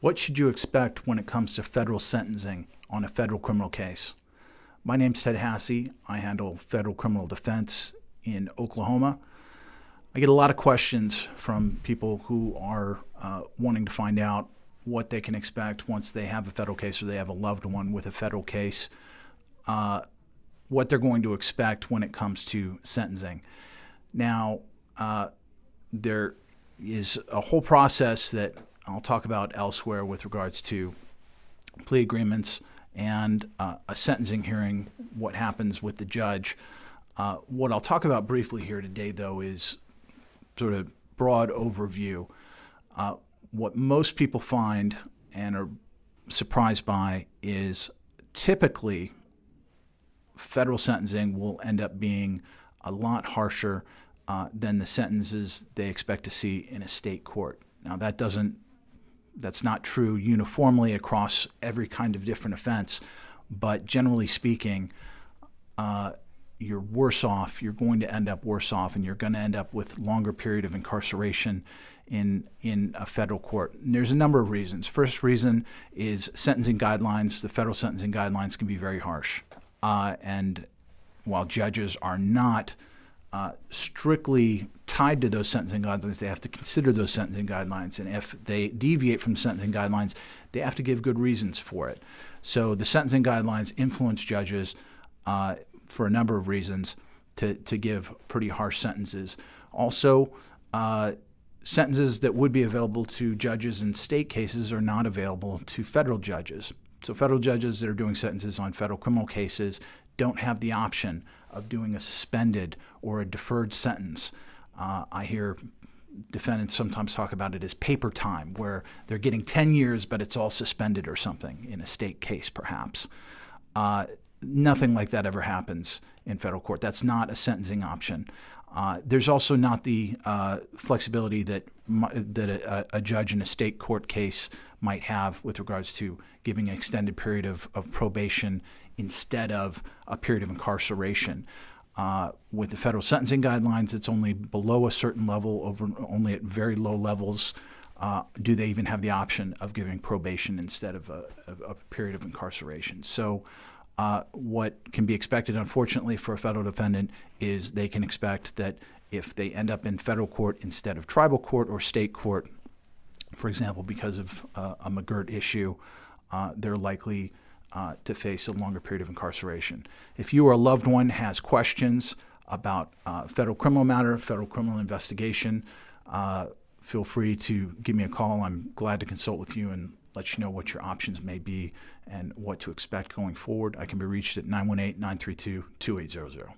What should you expect when it comes to federal sentencing on a federal criminal case? My name's Ted Hassey. I handle federal criminal defense in Oklahoma. I get a lot of questions from people who are wanting to find out what they can expect once they have a federal case or they have a loved one with a federal case, what they're going to expect when it comes to sentencing. Now, there is a whole process that I'll talk about elsewhere with regards to plea agreements and a sentencing hearing, what happens with the judge. What I'll talk about briefly here today, though, is sort of broad overview. What most people find and are surprised by is typically federal sentencing will end up being a lot harsher than the sentences they expect to see in a state court. Now, that's not true uniformly across every kind of different offense, but generally speaking, you're worse off. You're going to end up worse off, and you're going to end up with longer period of incarceration in a federal court. And there's a number of reasons. First reason is sentencing guidelines. The federal sentencing guidelines can be very harsh, and while judges are not strictly tied to those sentencing guidelines, they have to consider those sentencing guidelines. And if they deviate from sentencing guidelines, they have to give good reasons for it. So the sentencing guidelines influence judges for a number of reasons to give pretty harsh sentences. Also, sentences that would be available to judges in state cases are not available to federal judges. So federal judges that are doing sentences on federal criminal cases don't have the option of doing a suspended or a deferred sentence. I hear defendants sometimes talk about it as paper time, where they're getting 10 years, but it's all suspended or something in a state case, perhaps. Nothing like that ever happens in federal court. That's not a sentencing option. There's also not the flexibility that a judge in a state court case might have with regards to giving an extended period of probation instead of a period of incarceration. With the federal sentencing guidelines, it's only below a certain level, only at very low levels do they even have the option of giving probation instead of a period of incarceration. So what can be expected, unfortunately, for a federal defendant is they can expect that if they end up in federal court instead of tribal court or state court, for example, because of a McGirt issue, they're likely to face a longer period of incarceration. If you or a loved one has questions about federal criminal matter, federal criminal investigation, feel free to give me a call. I'm glad to consult with you and let you know what your options may be and what to expect going forward. I can be reached at 918-932-2800.